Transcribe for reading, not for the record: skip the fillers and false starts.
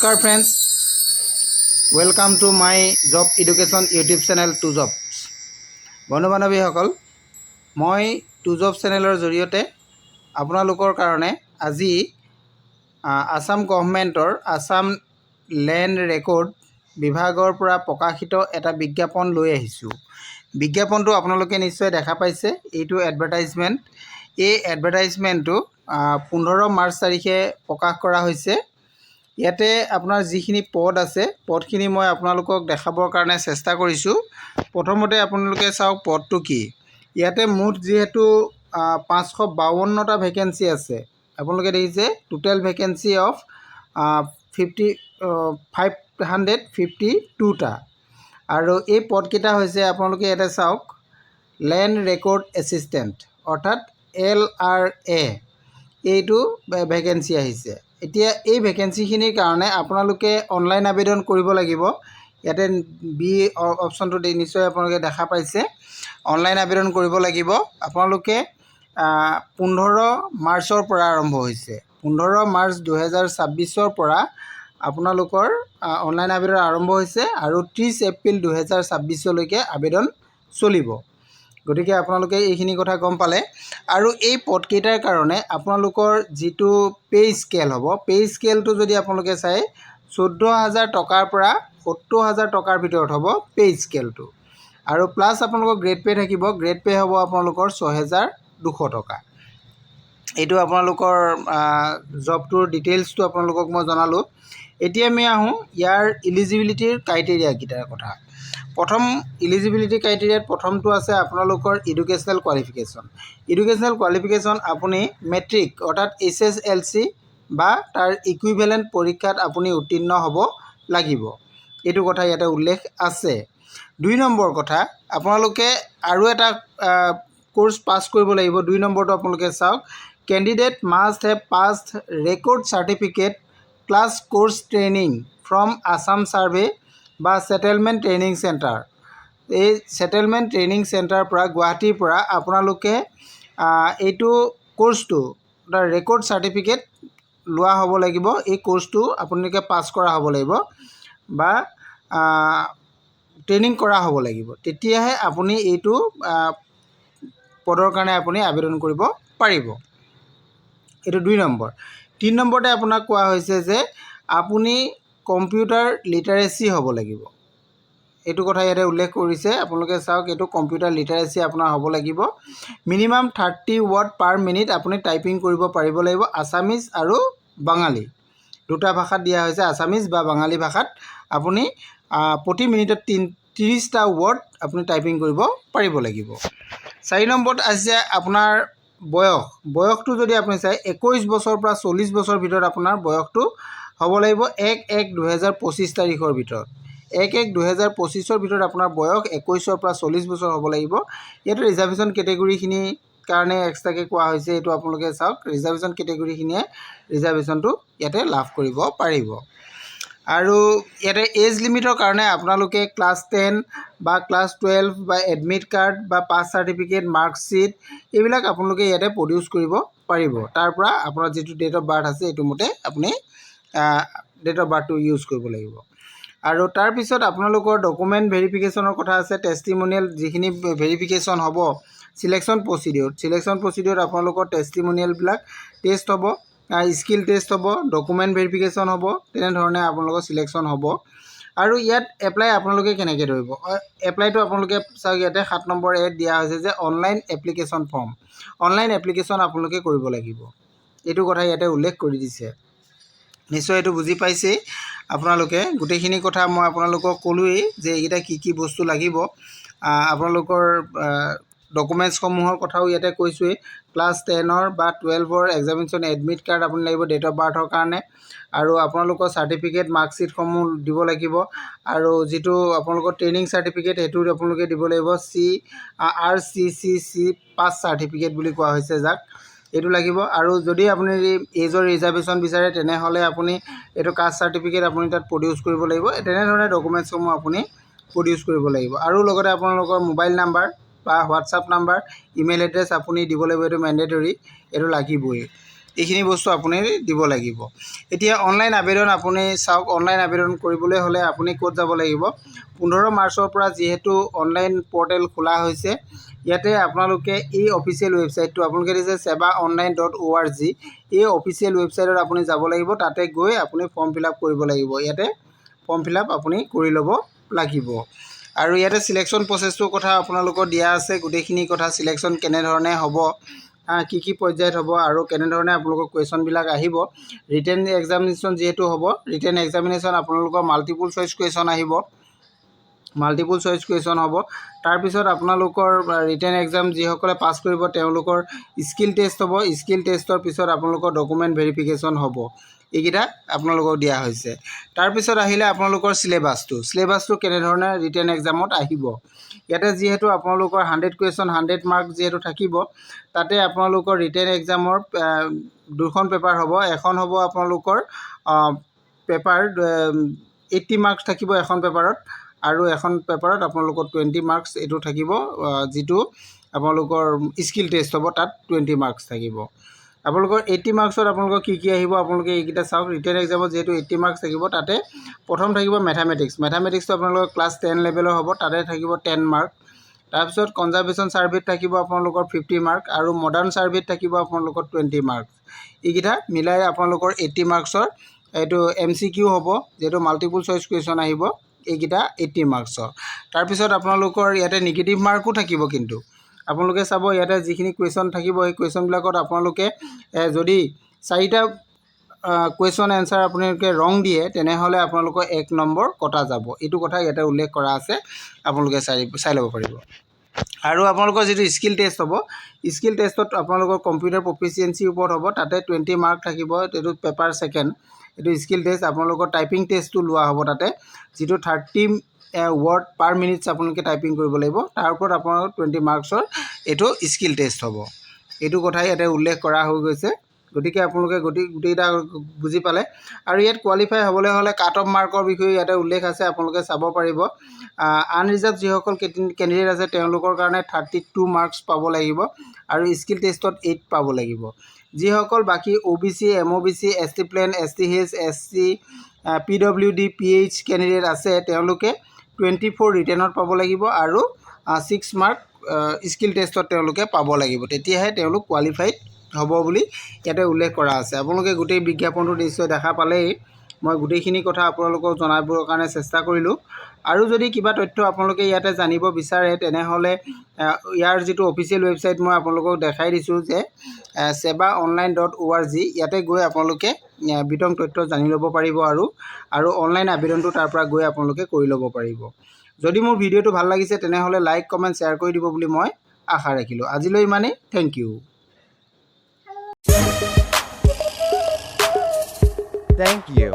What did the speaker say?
নমস্কাৰ friends, welcome to my job education YouTube channel to jobs. বন্ধু বান্ধৱীসকল, মই টু জব চেনেলৰ জৰিয়তে আপোনালোকৰ কাৰণে আজি আসাম গভৰ্ণমেণ্টৰ আসাম লেণ্ড ৰেকৰ্ড বিভাগৰ পৰা প্ৰকাশিত এটা বিজ্ঞাপন লৈ আহিছোঁ। বিজ্ঞাপনটো আপোনালোকে নিশ্চয় দেখা পাইছে। এইটো এডভাৰটাইজমেণ্ট। এই এডভাৰটাইজমেণ্টটো 15 মাৰ্চ তাৰিখে প্ৰকাশ কৰা হৈছে। ইয়াতে আপোনাৰ যিখিনি পদ আছে, পদখিনি মই আপোনালোকক দেখাবৰ কাৰণে চেষ্টা কৰিছোঁ। প্ৰথমতে আপোনালোকে চাওক পদটো কি। ইয়াতে মুঠ যিহেতু 552টা ভেকেঞ্চি আছে। আপোনালোকে দেখিছে টোটেল ভেকেঞ্চি অফ 552টা। আৰু এই পদকেইটা হৈছে আপোনালোকে ইয়াতে চাওক, লেণ্ড ৰেকৰ্ড এছিষ্টেণ্ট অৰ্থাৎ LRA এইটো ভেকেঞ্চি আহিছে। এতিয়া এই ভেকেঞ্চিখিনিৰ কাৰণে আপোনালোকে অনলাইন আবেদন কৰিব লাগিব। ইয়াতে বি অপশ্যনটো নিশ্চয় আপোনালোকে দেখা পাইছে। অনলাইন আবেদন কৰিব লাগিব। আপোনালোকে 15 মাৰ্চৰ পৰা আৰম্ভ হৈছে। 15 মাৰ্চ 2026 পৰা আপোনালোকৰ অনলাইন আবেদন আৰম্ভ হৈছে আৰু 30 এপ্ৰিল 2026লৈকে আবেদন চলিব। গতিকে আপোনালোকে এইখিনি কথা গম পালে। আৰু এই পদকেইটাৰ কাৰণে আপোনালোকৰ যিটো পে স্কেল হ'ব, পে স্কেলটো যদি আপোনালোকে চাই 14,000 টকাৰ পৰা 70,000 টকাৰ ভিতৰত হ'ব পে স্কেলটো। আৰু প্লাছ আপোনালোকৰ গ্ৰেড পে থাকিব। গ্ৰেড পে হ'ব আপোনালোকৰ 6,200 টকা। এইটো আপোনালোকৰ জবটোৰ ডিটেইলছটো আপোনালোকক মই জনালোঁ। এতিয়া আমি আহোঁ ইয়াৰ ইলিজিবিলিটিৰ ক্ৰাইটেৰিয়াকেইটাৰ কথা। প্ৰথম ইলিজিবিলিটি ক্ৰাইটেৰিয়াত প্ৰথমটো আছে আপোনালোকৰ এডুকেশ্যনেল কোৱালিফিকেশ্যন। এডুকেশ্যনেল কোৱালিফিকেশ্যন আপুনি মেট্ৰিক অৰ্থাৎ SSLC বা তাৰ ইকুইভেলেণ্ট পৰীক্ষাত আপুনি উত্তীৰ্ণ হ'ব লাগিব। এইটো কথা ইয়াতে উল্লেখ আছে। 2 নম্বৰ কথা, আপোনালোকে আৰু এটা কোৰ্চ পাছ কৰিব লাগিব। 2 নম্বৰটো আপোনালোকে চাওক, candidate must have passed record certificate class course training from Assam survey বা ছেটেলমেণ্ট ট্ৰেইনিং চেণ্টাৰ। এই ছেটেলমেণ্ট ট্ৰেইনিং চেণ্টাৰৰ পৰা গুৱাহাটীৰ পৰা আপোনালোকে এইটো কোৰ্চটো ৰেকৰ্ড চাৰ্টিফিকেট লোৱা হ'ব লাগিব। এই কোৰ্চটো আপোনালোকে পাছ কৰা হ'ব লাগিব বা ট্ৰেইনিং কৰা হ'ব লাগিব। তেতিয়াহে আপুনি এইটো পদৰ কাৰণে আপুনি আবেদন কৰিব পাৰিব। এইটো 2 নম্বৰ। 3 নম্বৰতে আপোনাক কোৱা হৈছে যে আপুনি কম্পিউটাৰ লিটাৰেচি হ'ব লাগিব। এইটো কথা ইয়াতে উল্লেখ কৰিছে। আপোনালোকে চাওক, এইটো কম্পিউটাৰ লিটাৰেচি আপোনাৰ হ'ব লাগিব। মিনিমাম 30 ৱৰ্ড পাৰ মিনিট আপুনি টাইপিং কৰিব পাৰিব লাগিব। আছামিজ আৰু বাঙালী দুটা ভাষাত দিয়া হৈছে। আছামিজ বা বাঙালী ভাষাত আপুনি প্ৰতি মিনিটত 30টা ৱৰ্ড আপুনি টাইপিং কৰিব পাৰিব লাগিব। 4 নম্বৰত আছে আপোনাৰ বয়স। বয়সটো যদি আপুনি চাই 21 বছৰৰ পৰা 40 বছৰৰ ভিতৰত আপোনাৰ বয়সটো হ'ব লাগিব 1/1/2025 তাৰিখৰ ভিতৰত। 1/1/2025 ভিতৰত আপোনাৰ বয়স 21ৰ পৰা 40 বছৰ হ'ব লাগিব। ইয়াতে ৰিজাৰ্ভেশ্যন কেটেগৰীখিনিৰ কাৰণে এক্সট্ৰাকৈ কোৱা হৈছে। এইটো আপোনালোকে চাওক, ৰিজাৰ্ভেশ্যন কেটেগৰীখিনিয়ে ৰিজাৰ্ভেশ্যনটো ইয়াতে লাভ কৰিব পাৰিব। আৰু ইয়াতে এজ লিমিটৰ কাৰণে আপোনালোকে ক্লাছ 10 বা ক্লাছ 12 বা এডমিট কাৰ্ড বা পাছ চাৰ্টিফিকেট, মাৰ্কশ্বিট এইবিলাক আপোনালোকে ইয়াতে প্ৰডিউচ কৰিব পাৰিব। তাৰ পৰা আপোনাৰ যিটো ডেট অফ বাৰ্থ আছে এইটো মতে আপুনি ডেট অফ বাৰ্থটো ইউজ কৰিব লাগিব। আৰু তাৰপিছত আপোনালোকৰ ডকুমেণ্ট ভেৰিফিকেশ্যনৰ কথা আছে। টেষ্টিমনিয়েল যিখিনি ভেৰিফিকেশ্যন হ'ব চিলেকশ্যন প্ৰচিডিঅ'ত আপোনালোকৰ টেষ্টিমনিয়েলবিলাক টেষ্ট হ'ব, স্কিল টেষ্ট হ'ব, ডকুমেণ্ট ভেৰিফিকেশ্যন হ'ব। তেনেধৰণে আপোনালোকৰ চিলেকশ্যন হ'ব। আৰু ইয়াত এপ্লাই আপোনালোকে কেনেকৈ ধৰিব? এপ্লাইটো আপোনালোকে চাওক, ইয়াতে 7 নম্বৰ এড দিয়া হৈছে যে online application form. Online application আপোনালোকে কৰিব লাগিব। এইটো কথা ইয়াতে উল্লেখ কৰি দিছে। নিশ্চয় এইটো বুজি পাইছেই আপোনালোকে। গোটেইখিনি কথা মই আপোনালোকক ক'লোৱেই যে এইকেইটা কি বস্তু লাগিব। আপোনালোকৰ ডকুমেণ্টছসমূহৰ কথাও ইয়াতে কৈছোঁৱেই। ক্লাছ 10 বা 12 এক্সামিনেশ্যন এডমিট কাৰ্ড আপুনি লাগিব ডেট অফ বাৰ্থৰ কাৰণে। আৰু আপোনালোকৰ চাৰ্টিফিকেট, মাৰ্কশ্বিটসমূহ দিব লাগিব। আৰু যিটো আপোনালোকৰ ট্ৰেইনিং চাৰ্টিফিকেট সেইটো আপোনালোকে দিব লাগিব। RCCC পাছ চাৰ্টিফিকেট বুলি কোৱা হৈছে যাক, এইটো লাগিব। আৰু যদি আপুনি এজৰ ৰিজাৰ্ভেশ্যন বিচাৰে তেনেহ'লে আপুনি এইটো কাষ্ট চাৰ্টিফিকেট আপুনি তাত প্ৰডিউচ কৰিব লাগিব। তেনেধৰণে ডকুমেণ্টছসমূহ আপুনি প্ৰডিউচ কৰিব লাগিব। আৰু লগতে আপোনালোকৰ মোবাইল নাম্বাৰ বা হোৱাটছআপ নাম্বাৰ, ইমেইল এড্ৰেছ আপুনি দিব লাগিব। এইটো মেণ্ডেটৰী, এইটো লাগিবই। এইখিনি বস্তু আপুনি দিব লাগিব। এতিয়া অনলাইন আবেদন আপুনি চাওক, অনলাইন আবেদন কৰিবলৈ হ'লে আপুনি ক'ত যাব লাগিব? 15 মাৰ্চৰ পৰা যিহেতু অনলাইন পৰ্টেল খোলা হৈছে, ইয়াতে আপোনালোকে এই অফিচিয়েল ৱেবছাইটটো আপোনালোকে দিছে sevaonline.org, এই অফিচিয়েল ৱেবছাইটত আপুনি যাব লাগিব। তাতে গৈ আপুনি ফৰ্ম ফিল আপ কৰিব লাগিব। ইয়াতে ফৰ্ম ফিল আপ আপুনি কৰি ল'ব লাগিব। আৰু ইয়াতে চিলেকশ্যন প্ৰচেছটোৰ কথা আপোনালোকৰ দিয়া আছে, গোটেইখিনি কথা চিলেকশ্যন কেনেধৰণে হ'ব, কি কি পৰ্যায়ত হ'ব আৰু কেনেধৰণে আপোনালোকৰ কুৱেশ্যনবিলাক আহিব। ৰিটেন এক্সামিনেশ্যন যিহেতু হ'ব, ৰিটেন এক্সামিনেশ্যন আপোনালোকৰ মাল্টিপুল চইচ কুৱেশ্যন আহিব, মাল্টিপুল চইচ কুৱেশ্যন হ'ব। তাৰপিছত আপোনালোকৰ ৰিটেন এক্সাম যিসকলে পাছ কৰিব তেওঁলোকৰ স্কিল টেষ্ট হ'ব, স্কিল টেষ্টৰ পিছত আপোনালোকৰ ডকুমেণ্ট ভেৰিফিকেশ্যন হ'ব। এইকেইটা আপোনালোকক দিয়া হৈছে। তাৰপিছত আহিলে আপোনালোকৰ চিলেবাছটো কেনেধৰণে ৰিটেন এক্সামত আহিব। ইয়াতে যিহেতু আপোনালোকৰ 100 কুৱেশ্যন 100 মাৰ্ক যিহেতু থাকিব, তাতে আপোনালোকৰ ৰিটেন এক্সামৰ 2খন পেপাৰ হ'ব। এখন হ'ব আপোনালোকৰ পেপাৰ 80 মাৰ্কছ থাকিব এখন পেপাৰত, আৰু এখন পেপাৰত আপোনালোকৰ 20 মাৰ্কছ এইটো থাকিব, যিটো আপোনালোকৰ স্কিল টেষ্ট হ'ব, তাত 20 মাৰ্কছ থাকিব। আপোনালোকৰ 80 মাৰ্কছত আপোনালোকৰ কি কি আহিব আপোনালোকে এইকেইটা চাওক। ৰিটেন এক্সামত যিহেতু 80 মাৰ্কছ থাকিব, তাতে প্ৰথম থাকিব মেথামেটিক্সটো আপোনালোকৰ ক্লাছ 10 লেভেলৰ হ'ব, তাতে থাকিব 10 মাৰ্ক। তাৰপিছত কনজাৰ্ভেশ্যন ছাৰ্ভেত থাকিব আপোনালোকৰ 50 মাৰ্ক, আৰু মডাৰ্ণ ছাৰ্ভেত থাকিব আপোনালোকৰ 20 মাৰ্ক। এইকেইটা মিলাই আপোনালোকৰ 80 মাৰ্কছৰ এইটো MCQ হ'ব, যিহেতু মাল্টিপুল চইচ কুৱেশ্যন আহিব, এইকেইটা 80 মাৰ্কছৰ। তাৰপিছত আপোনালোকৰ ইয়াতে নিগেটিভ মাৰ্কো থাকিব, কিন্তু আপোনালোকে চাব ইয়াতে যিখিনি কুৱেশ্যন থাকিব, এই কুৱেশ্যনবিলাকত আপোনালোকে যদি 4টা কুৱেশ্যন এনচাৰ আপোনালোকে ৰং দিয়ে, তেনেহ'লে আপোনালোকৰ 1 নম্বৰ কটা যাব। এইটো কথা ইয়াতে উল্লেখ কৰা আছে, আপোনালোকে চাই ল'ব পাৰিব। আৰু আপোনালোকৰ যিটো স্কিল টেষ্ট হ'ব, স্কিল টেষ্টত আপোনালোকৰ কম্পিউটাৰ প্ৰফিচিয়েঞ্চিৰ ওপৰত হ'ব, তাতে 20 মাৰ্ক থাকিব। এইটো পেপাৰ 2nd, এইটো স্কিল টেষ্ট। আপোনালোকৰ টাইপিং টেষ্টটো লোৱা হ'ব তাতে, যিটো 30 ৱৰ্ড পাৰ মিনিটছ আপোনালোকে টাইপিং কৰিব লাগিব। তাৰ ওপৰত আপোনালোকৰ 20 মাৰ্কছৰ এইটো স্কিল টেষ্ট হ'ব। এইটো কথাই ইয়াতে উল্লেখ কৰা হৈ গৈছে। গতিকে আপোনালোকে গোটেইকেইটা বুজি পালে। আৰু ইয়াত কোৱালিফাই হ'বলৈ হ'লে কাট অফ মাৰ্কৰ বিষয়ে ইয়াতে উল্লেখ আছে, আপোনালোকে চাব পাৰিব। আনৰিজাৰ্ভ যিসকল কেণ্ডিডেট আছে তেওঁলোকৰ কাৰণে 32 মাৰ্কছ পাব লাগিব, আৰু স্কিল টেষ্টত 8 পাব লাগিব। যিসকল বাকী OBC, MOBC, ST plain, STH, SC, PWD, PH candidate আছে, তেওঁলোকে 24 ৰিটেনত পাব লাগিব, আৰু 6 মাৰ্ক স্কিল টেষ্টত তেওঁলোকে পাব লাগিব। তেতিয়াহে তেওঁলোক কোৱালিফাইড হ'ব বুলি ইয়াতে উল্লেখ কৰা আছে। আপোনালোকে গোটেই বিজ্ঞাপনটো নিশ্চয় দেখা পালেই। মই গোটেইখিনি কথা আপোনালোকক জনাবৰ কাৰণে চেষ্টা কৰিলোঁ। আৰু যদি কিবা তথ্য আপোনালোকে ইয়াতে জানিব বিচাৰে, তেনেহ'লে ইয়াৰ যিটো অফিচিয়েল ৱেবছাইট মই আপোনালোকক দেখাই দিছোঁ, যে sevaonline.org, ইয়াতে গৈ আপোনালোকে বিতং তথ্য জানি ল'ব পাৰিব, আৰু অনলাইন আবেদনটো তাৰ পৰা গৈ আপোনালোকে কৰি ল'ব পাৰিব। যদি মোৰ ভিডিঅ'টো ভাল লাগিছে, তেনেহ'লে লাইক, কমেণ্ট, শ্বেয়াৰ কৰি দিব বুলি মই আশা ৰাখিলোঁ। আজিলৈ ইমানেই। Thank you. Thank you.